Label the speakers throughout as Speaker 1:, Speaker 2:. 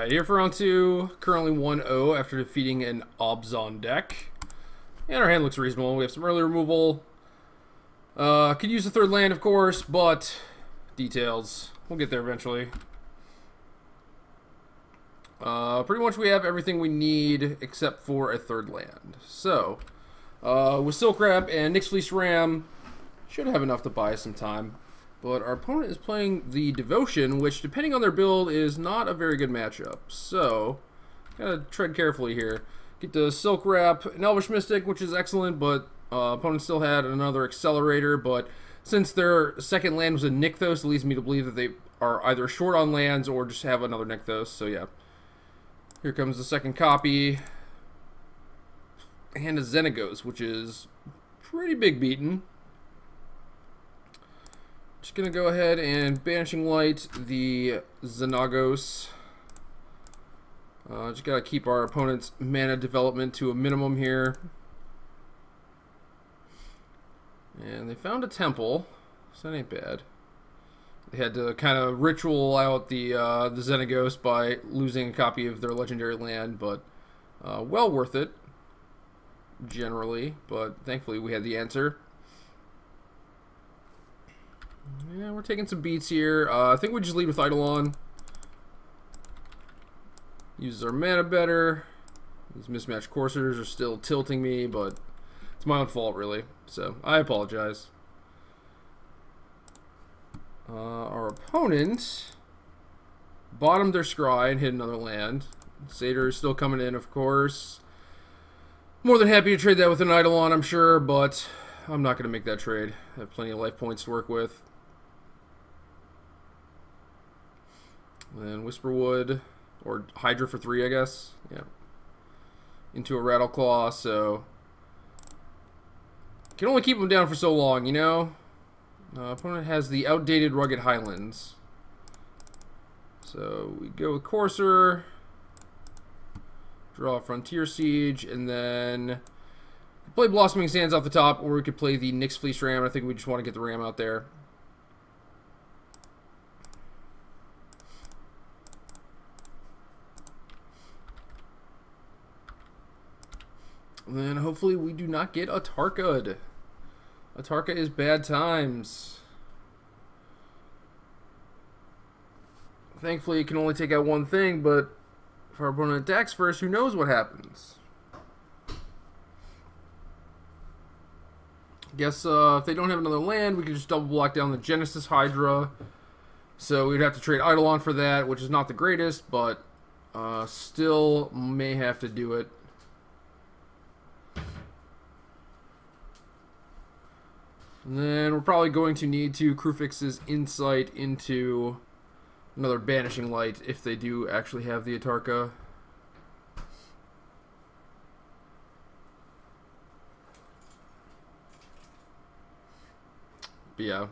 Speaker 1: Alright, here for round 2. Currently 1-0 after defeating an Obzon deck. And our hand looks reasonable. We have some early removal. Could use a third land, of course, but details. We'll get there eventually. Pretty much we have everything we need except for a third land. So, with Silk Wrap and Nyx Fleece Ram, should have enough to buy us some time. But our opponent is playing the Devotion, which, depending on their build, is not a very good matchup. So, gotta tread carefully here. Get the Silk Wrap, an Elvish Mystic, which is excellent, but opponent still had another Accelerator. But since their second land was a Nykthos, it leads me to believe that they are either short on lands or just have another Nykthos. So, yeah. Here comes the second copy. And a Xenagos, which is pretty big beaten. Just gonna go ahead and Banishing Light the Xenagos. Just gotta keep our opponent's mana development to a minimum here. And they found a temple, so that ain't bad. They had to kind of ritual out the Xenagos by losing a copy of their legendary land, but well worth it, generally. But thankfully we had the answer. Yeah, we're taking some beats here. I think we just lead with Eidolon. Uses our mana better. These mismatched coursers are still tilting me, but it's my own fault, really. So, I apologize. Our opponent bottomed their scry and hit another land. Satyr is still coming in, of course. More than happy to trade that with an Eidolon, I'm sure, but I'm not going to make that trade. I have plenty of life points to work with. And Whisperwood, or Hydra for 3, I guess. Yeah. Into a Rattleclaw, so can only keep them down for so long, you know? Opponent has the outdated Rugged Highlands. So we go with Courser, draw Frontier Siege, and then play Blossoming Sands off the top, or we could play the Nyx Fleece Ram. I think we just want to get the Ram out there. And then hopefully we do not get a Tarkad. Atarka is bad times. Thankfully it can only take out one thing, but if our opponent attacks first, who knows what happens. Guess if they don't have another land, we can just double block down the Genesis Hydra. So we'd have to trade Eidolon for that, which is not the greatest, but still may have to do it. And then we're probably going to need to Krufix's Insight into another Banishing Light if they do actually have the Atarka. But yeah,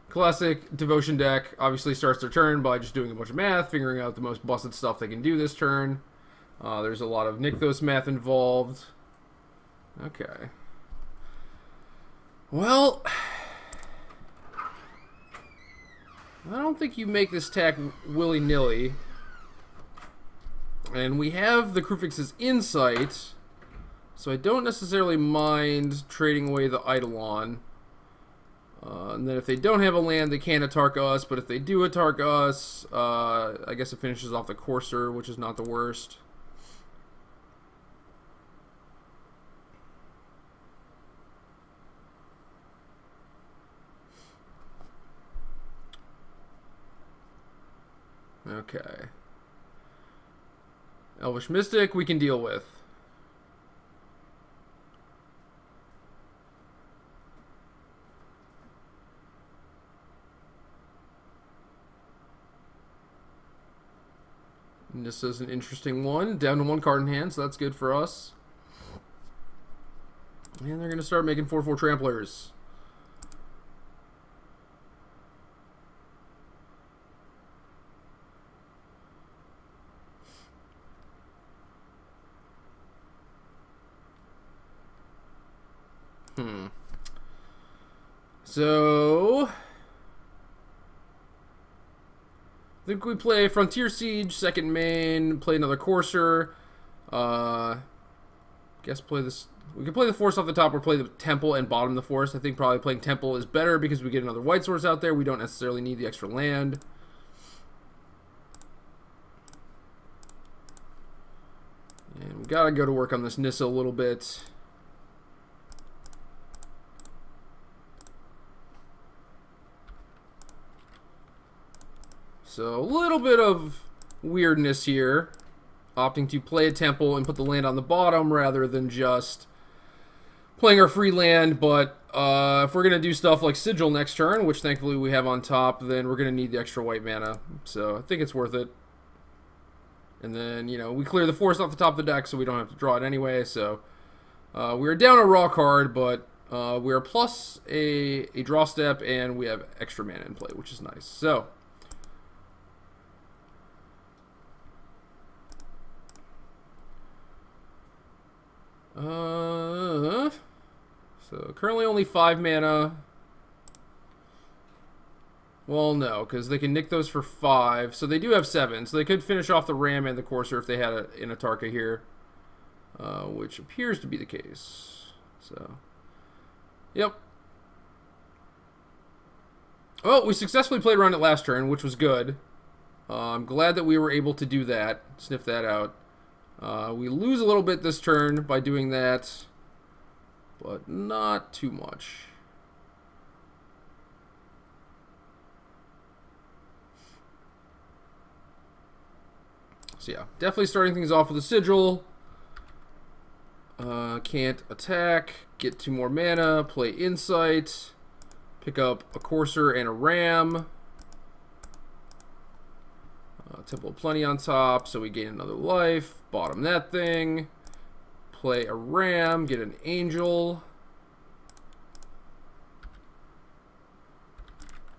Speaker 1: classic Devotion deck obviously starts their turn by just doing a bunch of math, figuring out the most busted stuff they can do this turn. There's a lot of Nykthos math involved. Okay. Well, I don't think you make this attack willy-nilly. And we have the Krufix's Insight, so I don't necessarily mind trading away the Eidolon. And then if they don't have a land, they can't Atarka us, but if they do Atarka us, I guess it finishes off the Courser, which is not the worst. Okay. Elvish Mystic we can deal with. And this is an interesting one. Down to 1 card in hand, so that's good for us. And they're going to start making 4/4 Tramplers. So I think we play Frontier Siege, second main, play another Courser. Guess play this. We can play the Forest off the top or play the Temple and bottom the Forest. I think probably playing Temple is better because we get another White Source out there. We don't necessarily need the extra land. And we gotta go to work on this Nissa a little bit. So a little bit of weirdness here. Opting to play a Temple and put the land on the bottom rather than just playing our free land. But if we're going to do stuff like Sigil next turn, which thankfully we have on top, then we're going to need the extra white mana. So I think it's worth it. And then, you know, we clear the Forest off the top of the deck so we don't have to draw it anyway. So we're down a raw card, but we're plus a draw step and we have extra mana in play, which is nice. So currently only 5 mana. Well, no, because they can nick those for 5. So they do have 7. So they could finish off the Ram and the Courser if they had an Atarka here. Which appears to be the case. So, yep. Well, we successfully played around it last turn, which was good. I'm glad that we were able to do that. Sniff that out. We lose a little bit this turn by doing that, but not too much. So yeah, definitely starting things off with a Sigil. Can't attack, get 2 more mana, play Insight, pick up a Courser and a Ram. Temple of Plenty on top, so we gain another life. Bottom that thing. Play a Ram, get an Angel.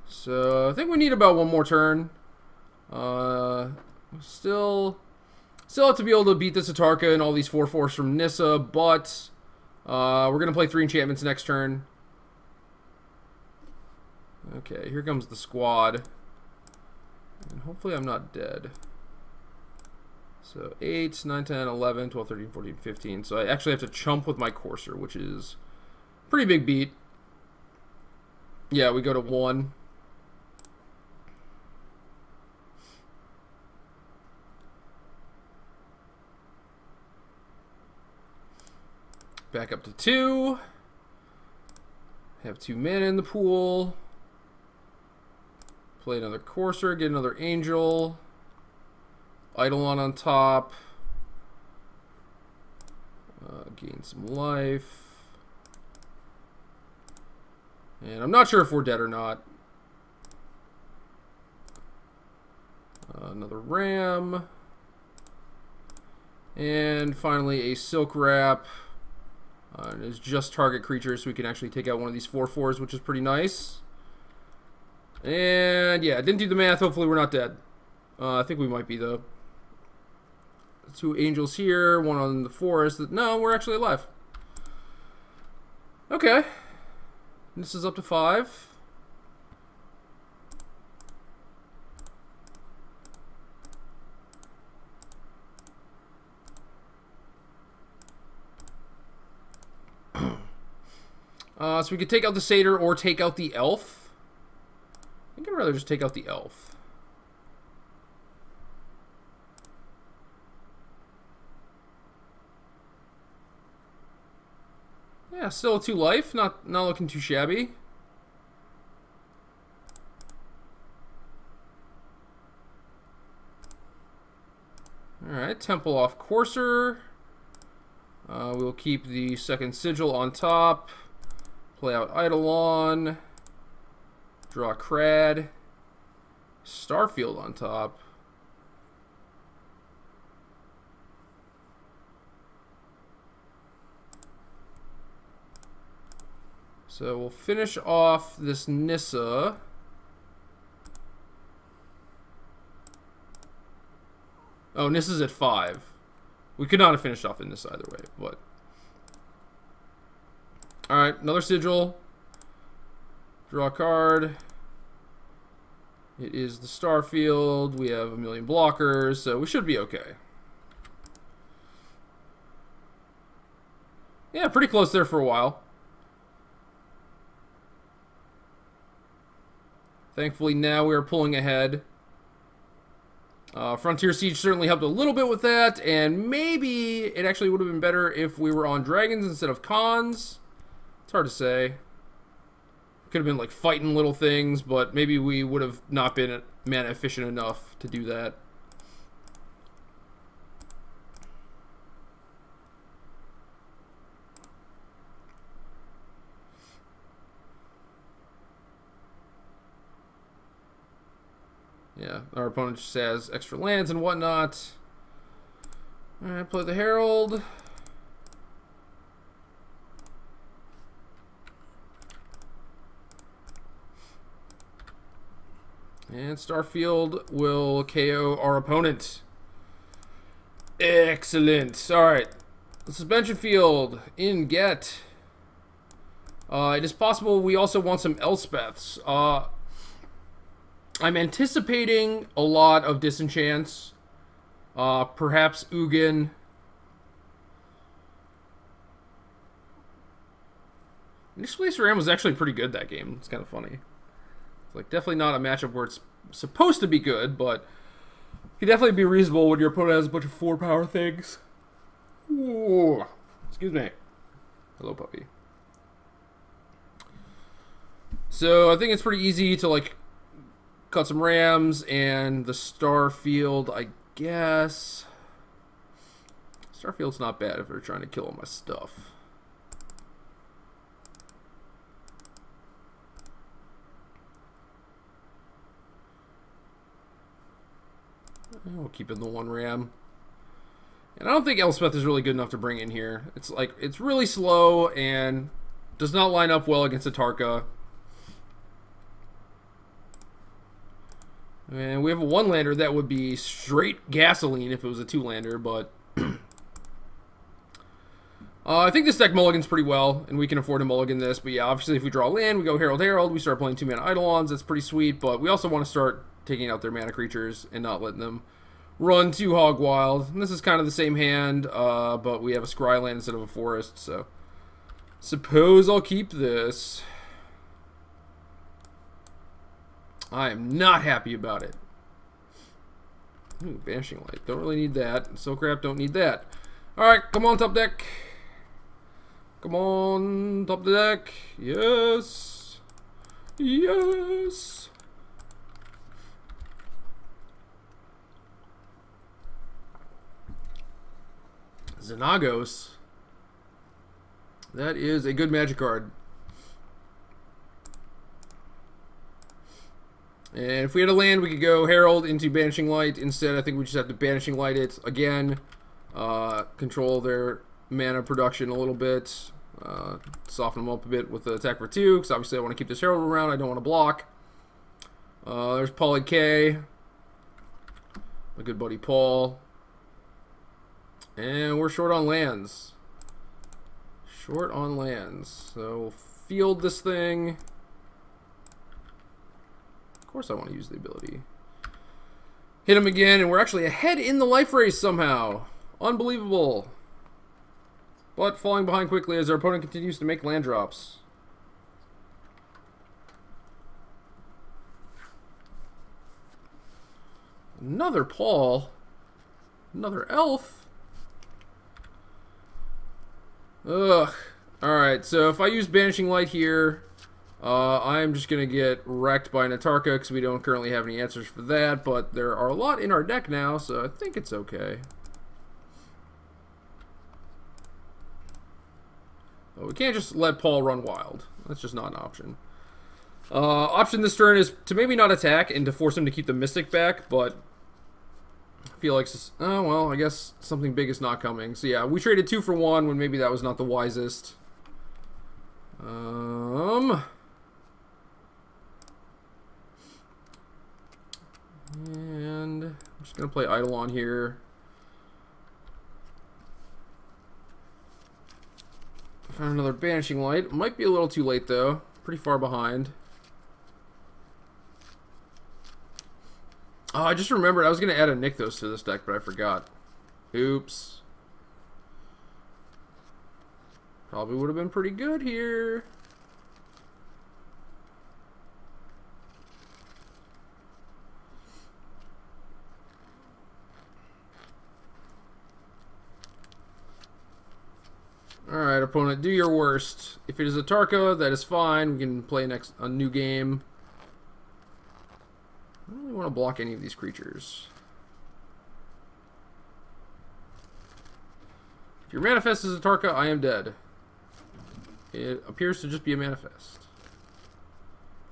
Speaker 1: So I think we need about 1 more turn. Still have to be able to beat this Atarka and all these 4/4s from Nissa, but we're going to play 3 enchantments next turn. Okay, here comes the squad. And hopefully I'm not dead. So 8, 9, 10, 11, 12, 13, 14, 15. So I actually have to chump with my Courser, which is a pretty big beat. Yeah, we go to 1. Back up to 2. Have 2 mana in the pool. Play another Courser, get another Angel. Eidolon on top. Gain some life. And I'm not sure if we're dead or not. Another Ram. And finally a Silk Wrap. And it's just target creatures, so we can actually take out one of these 4/4s, which is pretty nice. And yeah, didn't do the math. Hopefully we're not dead. I think we might be though. 2 Angels here, 1 on the Forest. No, we're actually alive. Okay. This is up to 5. So we could take out the Satyr or take out the Elf. I think I'd rather just take out the Elf. Yeah, still a 2 life. Not looking too shabby. Alright, Temple off Courser. We'll keep the second Sigil on top. Play out Eidolon. Draw Crad. Starfield on top. So we'll finish off this Nissa. Oh, Nissa's at 5. We could not have finished off in this either way, but... Alright, another Sigil. Draw a card. It is the star field. We have a million blockers, so we should be okay. Yeah, pretty close there for a while. Thankfully, now we are pulling ahead. Frontier Siege certainly helped a little bit with that, and maybe it actually would have been better if we were on dragons instead of cons. It's hard to say. Could have been like fighting little things, but maybe we would have not been mana efficient enough to do that. Yeah, our opponent just has extra lands and whatnot. Alright, play the Herald. And Starfield will KO our opponent. Excellent. Alright. The suspension field in get. It is possible we also want some Elspeths. I'm anticipating a lot of disenchants. Perhaps Ugin. Displaced Ram was actually pretty good that game. It's kind of funny. It's like definitely not a matchup where it's supposed to be good, but it can definitely be reasonable when your opponent has a bunch of 4-power things. Ooh. Excuse me. Hello, puppy. So I think it's pretty easy to like cut some Rams and the Starfield, I guess. Starfield's not bad if they're trying to kill all my stuff. We'll keep in the 1 Ram. And I don't think Elspeth is really good enough to bring in here. It's like, it's really slow and does not line up well against a Tarka. And we have a 1-lander that would be straight gasoline if it was a 2-lander, but I think this deck mulligans pretty well, and we can afford to mulligan this. But yeah, obviously if we draw land, we go Herald Herald, we start playing 2-mana Eidolons, that's pretty sweet, but we also want to start taking out their mana creatures and not letting them run too hog wild. And this is kind of the same hand, but we have a Scryland instead of a forest, so suppose I'll keep this. I am not happy about it. Ooh, Vanishing Light. Don't really need that. So crap, don't need that. Alright, come on, top deck. Come on, top of the deck. Yes. Yes. Xenagos. That is a good magic card. And if we had a land, we could go Herald into Banishing Light. Instead, I think we just have to Banishing Light it again. Control their mana production a little bit. Soften them up a bit with the attack for 2, because obviously I want to keep this Herald around. I don't want to block. There's Poly K. My good buddy Paul. And we're short on lands. Short on lands. So we'll field this thing. Of course I want to use the ability. Hit him again, and we're actually ahead in the life race somehow. Unbelievable. But falling behind quickly as our opponent continues to make land drops. Another Paul. Another elf. Ugh. Alright, so if I use Banishing Light here, I'm just going to get wrecked by Natarka because we don't currently have any answers for that, but there are a lot in our deck now, so I think it's okay. But we can't just let Paul run wild. That's just not an option. Option this turn is to maybe not attack and to force him to keep the Mystic back, but I feel like, oh well, I guess something big is not coming. So yeah, we traded 2 for 1 when maybe that was not the wisest. And I'm just going to play Eidolon here. Found another Banishing Light. Might be a little too late, though. Pretty far behind. Oh, I just remembered I was going to add a Nykthos to this deck, but I forgot. Oops. Probably would have been pretty good here. Alright, opponent, do your worst. If it is a Tarka, that is fine. We can play a new game. I don't really want to block any of these creatures. If your manifest is a Tarka, I am dead. It appears to just be a manifest.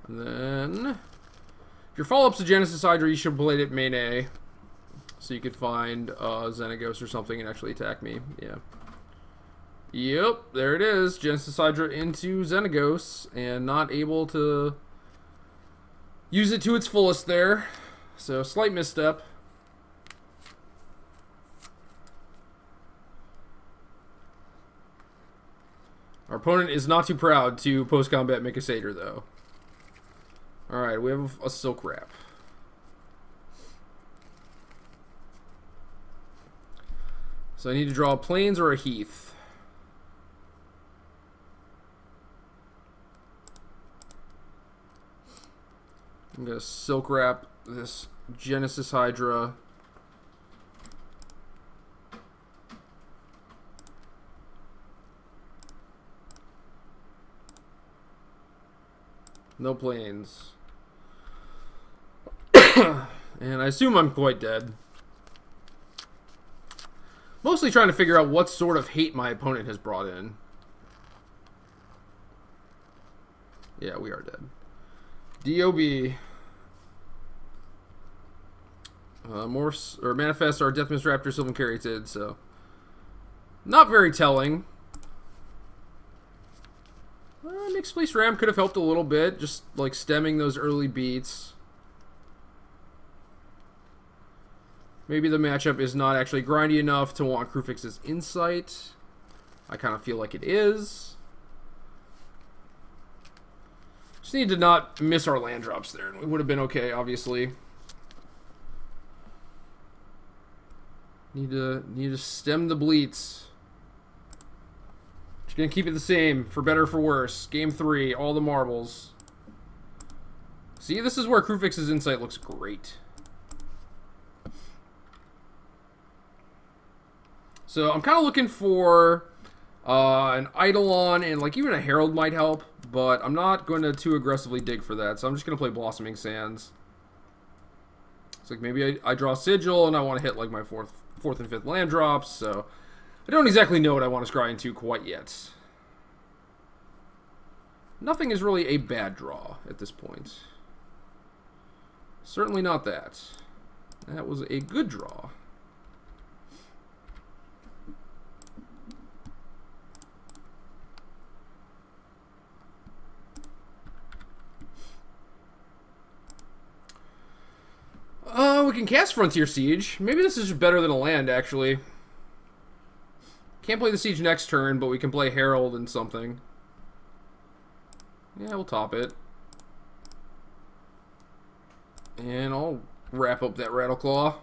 Speaker 1: And then, if your follow-up's a Genesis Hydra, you should play it at main A. So you could find Xenagos or something and actually attack me. Yeah. Yep, there it is. Genesis Hydra into Xenagos, and not able to use it to its fullest there. So, slight misstep. Our opponent is not too proud to post-combat make a satyr, though. Alright, we have a Silk Wrap. So I need to draw a Plains or a Heath. I'm going to Silk Wrap this Genesis Hydra. No Plains. And I assume I'm quite dead. Mostly trying to figure out what sort of hate my opponent has brought in. Yeah, we are dead. DOB. Morphs or manifest our Death Mist Raptor Sylvan Caryatid, so not very telling. Mixed Fleece Ram could have helped a little bit, just like stemming those early beats. Maybe the matchup is not actually grindy enough to want Krufix's Insight. I kind of feel like it is. Just need to not miss our land drops there, and we would have been okay, obviously. Need to stem the bleats. Just gonna keep it the same, for better or for worse. Game 3, all the marbles. See, this is where Krufix's Insight looks great. So I'm kind of looking for an Eidolon, and like even a Herald might help, but I'm not going to too aggressively dig for that, so I'm just going to play Blossoming Sands. It's like maybe I draw Sigil, and I want to hit like my fourth and fifth land drops, so I don't exactly know what I want to scry into quite yet. Nothing is really a bad draw at this point. Certainly not that. That was a good draw. We can cast Frontier Siege. Maybe this is better than a land, actually. Can't play the Siege next turn, but we can play Herald and something. Yeah, we'll top it. And I'll wrap up that Rattleclaw.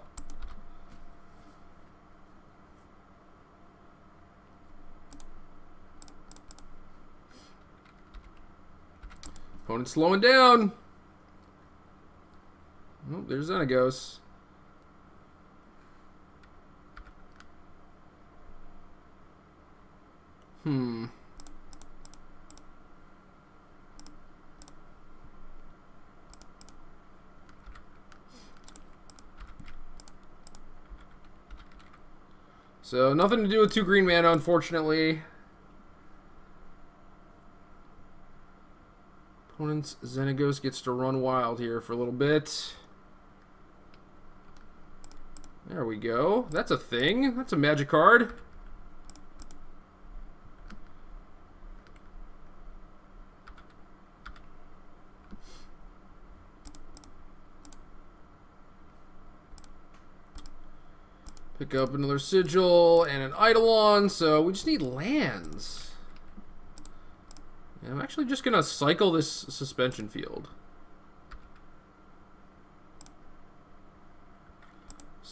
Speaker 1: Opponent's slowing down. Oh, there's Xenagos. So, nothing to do with 2 green mana, unfortunately. Opponent's Xenagos gets to run wild here for a little bit. There we go. That's a thing. That's a magic card. Pick up another Sigil and an Eidolon, so we just need lands. And I'm actually just going to cycle this Suspension Field.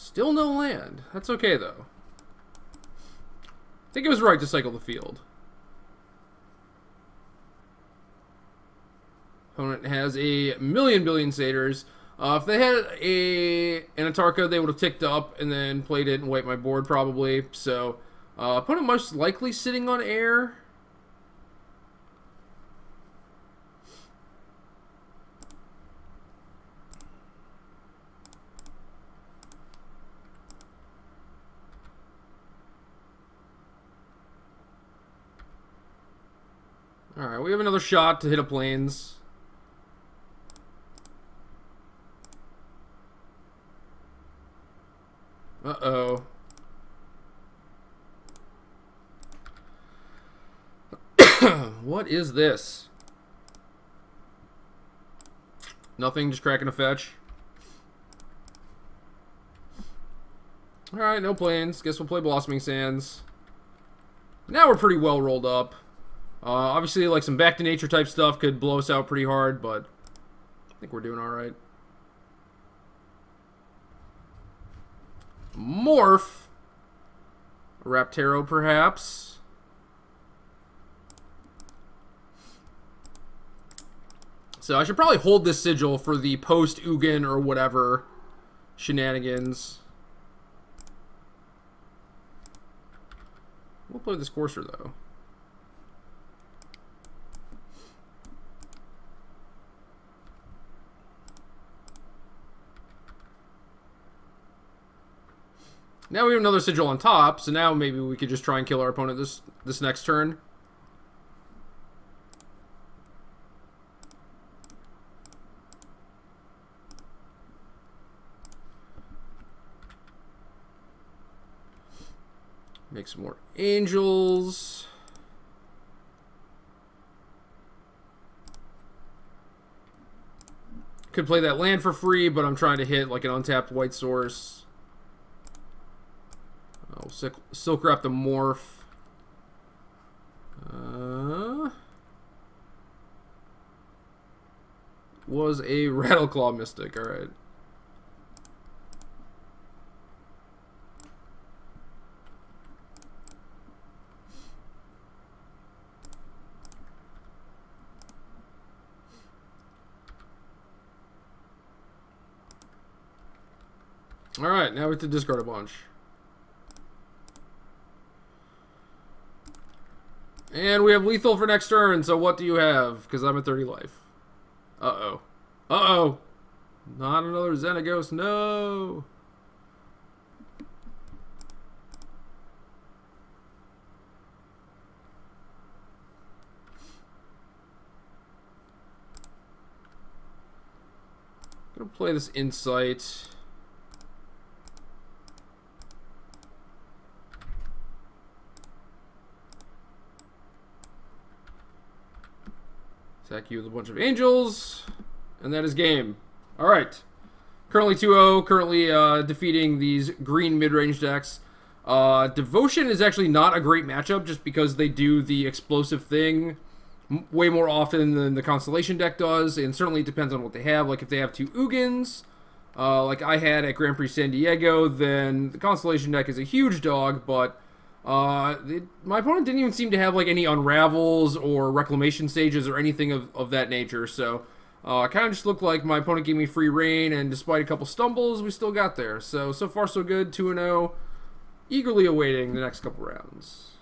Speaker 1: Still no land. That's okay, though. I think it was right to cycle the field. Opponent has a billion satyrs. If they had an Atarka, they would have ticked up and then played it and wiped my board, probably. So, opponent most likely sitting on air. Alright, we have another shot to hit a plains. Uh-oh. What is this? Nothing, just cracking a fetch. Alright, no plains. Guess we'll play Blossoming Sands. Now we're pretty well rolled up. Obviously, like some back to nature type stuff could blow us out pretty hard, but I think we're doing alright. Morph. Raptaro, perhaps. So I should probably hold this sigil for the post-Ugin or whatever shenanigans. We'll play this Courser, though. Now we have another sigil on top, so now maybe we could just try and kill our opponent this next turn. Make some more angels. Could play that land for free, but I'm trying to hit like an untapped white source. Oh, Silk Wrap the Morph. Was a Rattleclaw Mystic, alright. Alright, now we have to discard a bunch. And we have lethal for next turn, so what do you have? Because I'm at 30 life. Uh-oh. Uh-oh! Not another Xenagos, no! I'm gonna play this Insight. Attack you with a bunch of angels. And that is game. Alright. Currently 2-0. Currently defeating these green mid-range decks. Devotion is actually not a great matchup just because they do the explosive thing way more often than the Constellation deck does. And certainly it depends on what they have. Like if they have two Ugins, like I had at Grand Prix San Diego, then the Constellation deck is a huge dog, but my opponent didn't even seem to have like any Unravels or Reclamation Stages or anything of that nature, so kind of just looked like my opponent gave me free reign, and despite a couple stumbles, we still got there. So far so good, 2-0, eagerly awaiting the next couple rounds.